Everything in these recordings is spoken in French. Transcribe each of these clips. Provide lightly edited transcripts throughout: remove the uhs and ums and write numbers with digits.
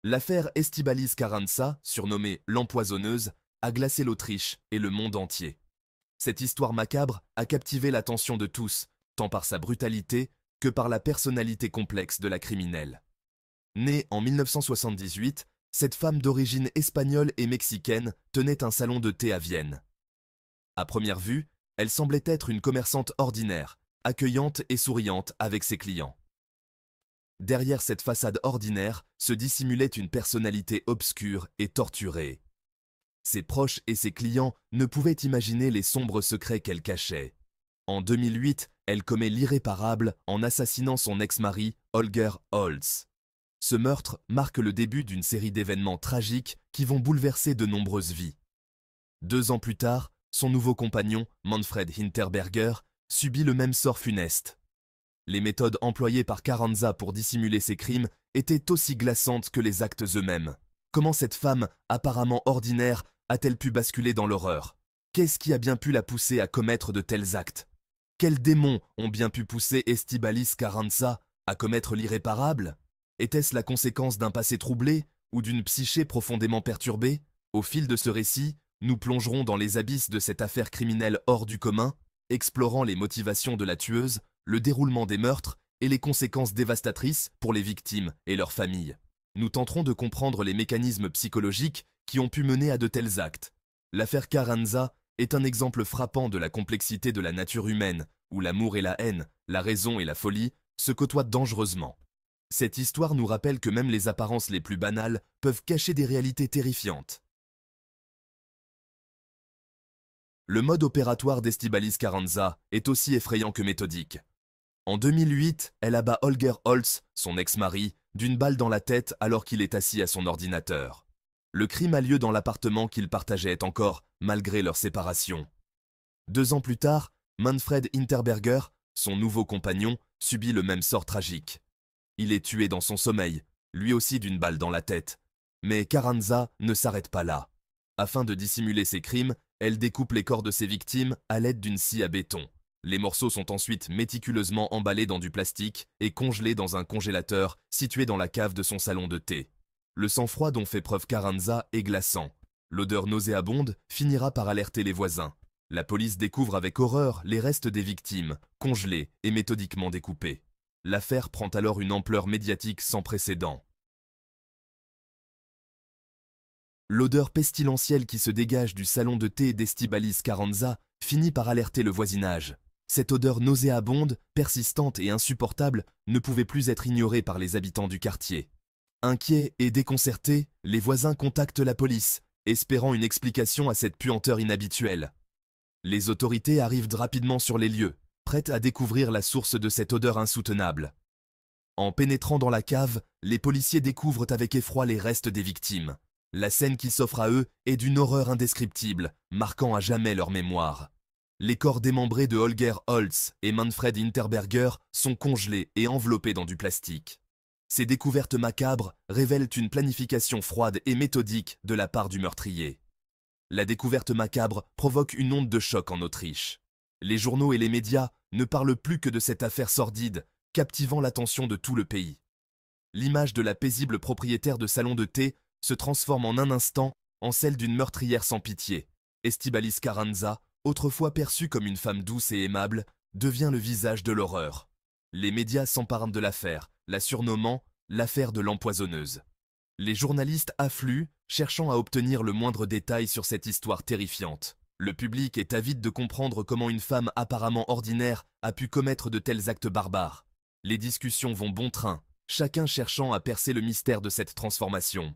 L'affaire Estíbaliz Carranza, surnommée l'empoisonneuse, a glacé l'Autriche et le monde entier. Cette histoire macabre a captivé l'attention de tous, tant par sa brutalité que par la personnalité complexe de la criminelle. Née en 1978, cette femme d'origine espagnole et mexicaine tenait un salon de thé à Vienne. À première vue, elle semblait être une commerçante ordinaire, accueillante et souriante avec ses clients. Derrière cette façade ordinaire se dissimulait une personnalité obscure et torturée. Ses proches et ses clients ne pouvaient imaginer les sombres secrets qu'elle cachait. En 2008, elle commet l'irréparable en assassinant son ex-mari, Holger Holz. Ce meurtre marque le début d'une série d'événements tragiques qui vont bouleverser de nombreuses vies. 2 ans plus tard, son nouveau compagnon, Manfred Hinterberger, subit le même sort funeste. Les méthodes employées par Carranza pour dissimuler ses crimes étaient aussi glaçantes que les actes eux-mêmes. Comment cette femme, apparemment ordinaire, a-t-elle pu basculer dans l'horreur? Qu'est-ce qui a bien pu la pousser à commettre de tels actes? Quels démons ont bien pu pousser Estíbaliz Carranza à commettre l'irréparable? Était-ce la conséquence d'un passé troublé ou d'une psyché profondément perturbée? Au fil de ce récit, nous plongerons dans les abysses de cette affaire criminelle hors du commun, explorant les motivations de la tueuse, le déroulement des meurtres et les conséquences dévastatrices pour les victimes et leurs familles. Nous tenterons de comprendre les mécanismes psychologiques qui ont pu mener à de tels actes. L'affaire Carranza est un exemple frappant de la complexité de la nature humaine, où l'amour et la haine, la raison et la folie se côtoient dangereusement. Cette histoire nous rappelle que même les apparences les plus banales peuvent cacher des réalités terrifiantes. Le mode opératoire d'Estíbaliz Carranza est aussi effrayant que méthodique. En 2008, elle abat Holger Holz, son ex-mari, d'une balle dans la tête alors qu'il est assis à son ordinateur. Le crime a lieu dans l'appartement qu'ils partageaient encore, malgré leur séparation. 2 ans plus tard, Manfred Hinterberger, son nouveau compagnon, subit le même sort tragique. Il est tué dans son sommeil, lui aussi d'une balle dans la tête. Mais Carranza ne s'arrête pas là. Afin de dissimuler ses crimes, elle découpe les corps de ses victimes à l'aide d'une scie à béton. Les morceaux sont ensuite méticuleusement emballés dans du plastique et congelés dans un congélateur situé dans la cave de son salon de thé. Le sang-froid dont fait preuve Carranza est glaçant. L'odeur nauséabonde finira par alerter les voisins. La police découvre avec horreur les restes des victimes, congelés et méthodiquement découpés. L'affaire prend alors une ampleur médiatique sans précédent. L'odeur pestilentielle qui se dégage du salon de thé d'Estíbaliz Carranza finit par alerter le voisinage. Cette odeur nauséabonde, persistante et insupportable ne pouvait plus être ignorée par les habitants du quartier. Inquiets et déconcertés, les voisins contactent la police, espérant une explication à cette puanteur inhabituelle. Les autorités arrivent rapidement sur les lieux, prêtes à découvrir la source de cette odeur insoutenable. En pénétrant dans la cave, les policiers découvrent avec effroi les restes des victimes. La scène qui s'offre à eux est d'une horreur indescriptible, marquant à jamais leur mémoire. Les corps démembrés de Holger Holz et Manfred Hinterberger sont congelés et enveloppés dans du plastique. Ces découvertes macabres révèlent une planification froide et méthodique de la part du meurtrier. La découverte macabre provoque une onde de choc en Autriche. Les journaux et les médias ne parlent plus que de cette affaire sordide, captivant l'attention de tout le pays. L'image de la paisible propriétaire de salon de thé se transforme en un instant en celle d'une meurtrière sans pitié. Estíbaliz Carranza, autrefois perçue comme une femme douce et aimable, devient le visage de l'horreur. Les médias s'emparent de l'affaire, la surnommant l'affaire de l'empoisonneuse. Les journalistes affluent, cherchant à obtenir le moindre détail sur cette histoire terrifiante. Le public est avide de comprendre comment une femme apparemment ordinaire a pu commettre de tels actes barbares. Les discussions vont bon train, chacun cherchant à percer le mystère de cette transformation.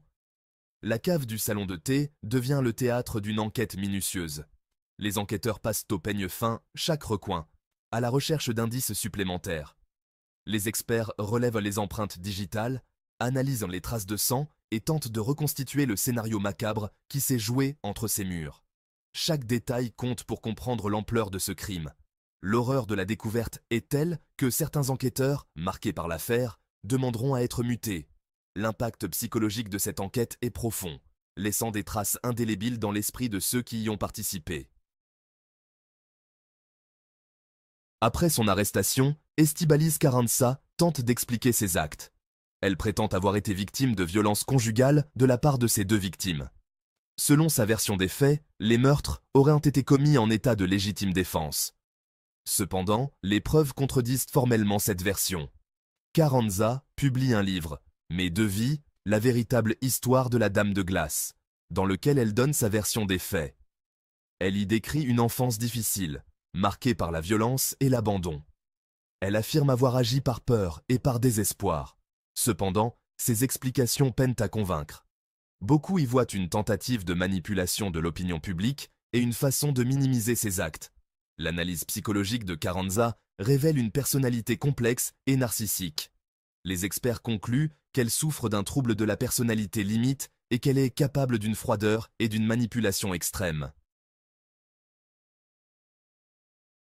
La cave du salon de thé devient le théâtre d'une enquête minutieuse. Les enquêteurs passent au peigne fin chaque recoin, à la recherche d'indices supplémentaires. Les experts relèvent les empreintes digitales, analysent les traces de sang et tentent de reconstituer le scénario macabre qui s'est joué entre ces murs. Chaque détail compte pour comprendre l'ampleur de ce crime. L'horreur de la découverte est telle que certains enquêteurs, marqués par l'affaire, demanderont à être mutés. L'impact psychologique de cette enquête est profond, laissant des traces indélébiles dans l'esprit de ceux qui y ont participé. Après son arrestation, Estíbaliz Carranza tente d'expliquer ses actes. Elle prétend avoir été victime de violences conjugales de la part de ses deux victimes. Selon sa version des faits, les meurtres auraient été commis en état de légitime défense. Cependant, les preuves contredisent formellement cette version. Carranza publie un livre, Mes deux vies, la véritable histoire de la Dame de Glace, dans lequel elle donne sa version des faits. Elle y décrit une enfance difficile, marquée par la violence et l'abandon. Elle affirme avoir agi par peur et par désespoir. Cependant, ses explications peinent à convaincre. Beaucoup y voient une tentative de manipulation de l'opinion publique et une façon de minimiser ses actes. L'analyse psychologique de Carranza révèle une personnalité complexe et narcissique. Les experts concluent qu'elle souffre d'un trouble de la personnalité limite et qu'elle est capable d'une froideur et d'une manipulation extrême.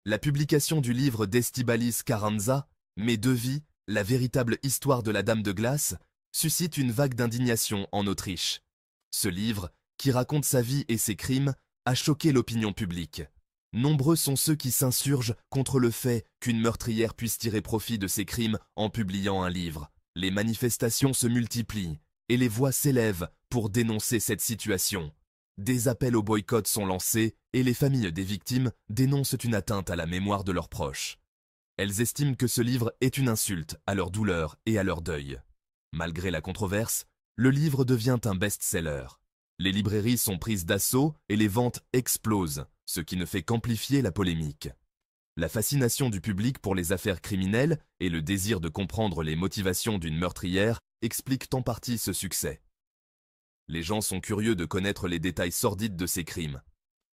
La publication du livre d'Estíbaliz Carranza, Mes deux vies, la véritable histoire de la Dame de Glace, suscite une vague d'indignation en Autriche. Ce livre, qui raconte sa vie et ses crimes, a choqué l'opinion publique. Nombreux sont ceux qui s'insurgent contre le fait qu'une meurtrière puisse tirer profit de ses crimes en publiant un livre. Les manifestations se multiplient et les voix s'élèvent pour dénoncer cette situation. Des appels au boycott sont lancés et les familles des victimes dénoncent une atteinte à la mémoire de leurs proches. Elles estiment que ce livre est une insulte à leur douleur et à leur deuil. Malgré la controverse, le livre devient un best-seller. Les librairies sont prises d'assaut et les ventes explosent, ce qui ne fait qu'amplifier la polémique. La fascination du public pour les affaires criminelles et le désir de comprendre les motivations d'une meurtrière expliquent en partie ce succès. Les gens sont curieux de connaître les détails sordides de ces crimes.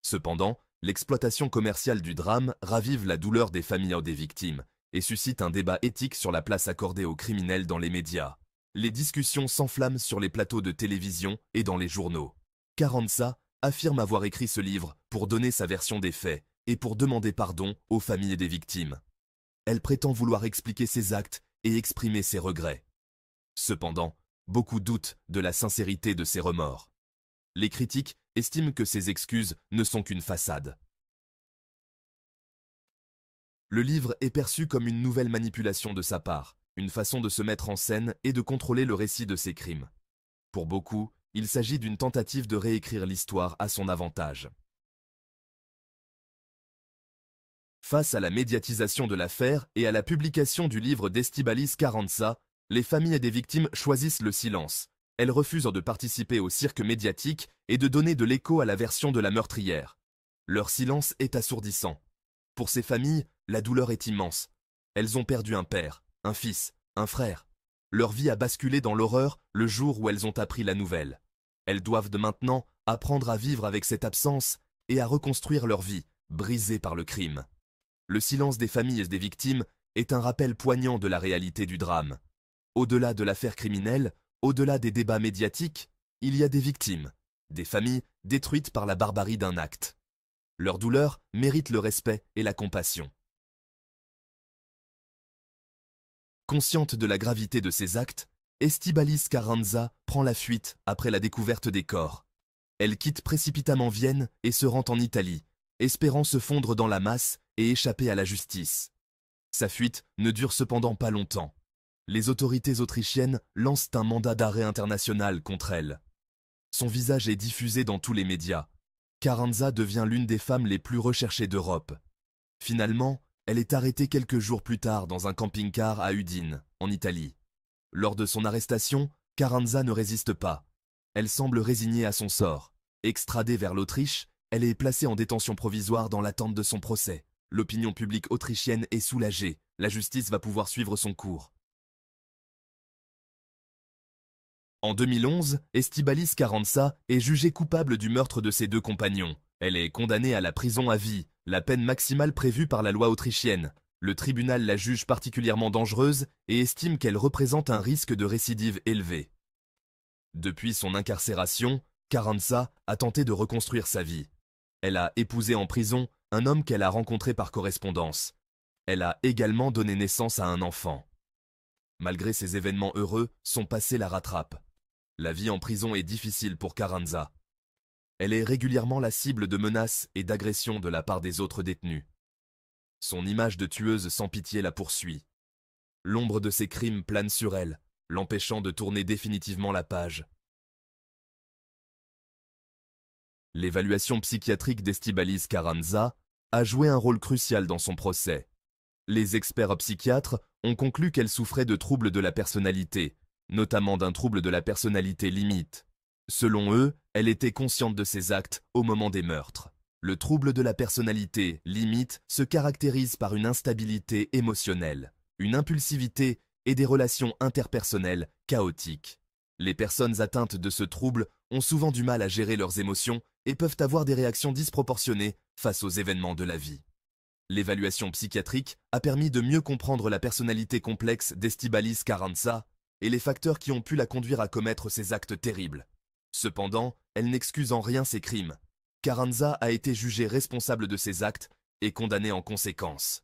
Cependant, l'exploitation commerciale du drame ravive la douleur des familles des victimes et suscite un débat éthique sur la place accordée aux criminels dans les médias. Les discussions s'enflamment sur les plateaux de télévision et dans les journaux. Carranza affirme avoir écrit ce livre pour donner sa version des faits et pour demander pardon aux familles des victimes. Elle prétend vouloir expliquer ses actes et exprimer ses regrets. Cependant, beaucoup doutent de la sincérité de ses remords. Les critiques estiment que ses excuses ne sont qu'une façade. Le livre est perçu comme une nouvelle manipulation de sa part, une façon de se mettre en scène et de contrôler le récit de ses crimes. Pour beaucoup, il s'agit d'une tentative de réécrire l'histoire à son avantage. Face à la médiatisation de l'affaire et à la publication du livre d'Estíbaliz Carranza, les familles des victimes choisissent le silence. Elles refusent de participer au cirque médiatique et de donner de l'écho à la version de la meurtrière. Leur silence est assourdissant. Pour ces familles, la douleur est immense. Elles ont perdu un père, un fils, un frère. Leur vie a basculé dans l'horreur le jour où elles ont appris la nouvelle. Elles doivent de maintenant apprendre à vivre avec cette absence et à reconstruire leur vie, brisée par le crime. Le silence des familles et des victimes est un rappel poignant de la réalité du drame. Au-delà de l'affaire criminelle, au-delà des débats médiatiques, il y a des victimes, des familles détruites par la barbarie d'un acte. Leur douleur mérite le respect et la compassion. Consciente de la gravité de ses actes, Estíbaliz Carranza prend la fuite après la découverte des corps. Elle quitte précipitamment Vienne et se rend en Italie, espérant se fondre dans la masse et échapper à la justice. Sa fuite ne dure cependant pas longtemps. Les autorités autrichiennes lancent un mandat d'arrêt international contre elle. Son visage est diffusé dans tous les médias. Carranza devient l'une des femmes les plus recherchées d'Europe. Finalement, elle est arrêtée quelques jours plus tard dans un camping-car à Udine, en Italie. Lors de son arrestation, Carranza ne résiste pas. Elle semble résignée à son sort. Extradée vers l'Autriche, elle est placée en détention provisoire dans l'attente de son procès. L'opinion publique autrichienne est soulagée. La justice va pouvoir suivre son cours. En 2011, Estíbaliz Carranza est jugée coupable du meurtre de ses deux compagnons. Elle est condamnée à la prison à vie, la peine maximale prévue par la loi autrichienne. Le tribunal la juge particulièrement dangereuse et estime qu'elle représente un risque de récidive élevé. Depuis son incarcération, Carranza a tenté de reconstruire sa vie. Elle a épousé en prison un homme qu'elle a rencontré par correspondance. Elle a également donné naissance à un enfant. Malgré ces événements heureux, son passé la rattrape. La vie en prison est difficile pour Carranza. Elle est régulièrement la cible de menaces et d'agressions de la part des autres détenus. Son image de tueuse sans pitié la poursuit. L'ombre de ses crimes plane sur elle. l'empêchant de tourner définitivement la page. L'évaluation psychiatrique d'Estíbaliz Carranza a joué un rôle crucial dans son procès. Les experts psychiatres ont conclu qu'elle souffrait de troubles de la personnalité, notamment d'un trouble de la personnalité limite. Selon eux, elle était consciente de ses actes au moment des meurtres. Le trouble de la personnalité limite se caractérise par une instabilité émotionnelle, une impulsivité et des relations interpersonnelles chaotiques. Les personnes atteintes de ce trouble ont souvent du mal à gérer leurs émotions et peuvent avoir des réactions disproportionnées face aux événements de la vie. L'évaluation psychiatrique a permis de mieux comprendre la personnalité complexe d'Estíbaliz Carranza et les facteurs qui ont pu la conduire à commettre ces actes terribles. Cependant, elle n'excuse en rien ces crimes. Carranza a été jugée responsable de ces actes et condamnée en conséquence.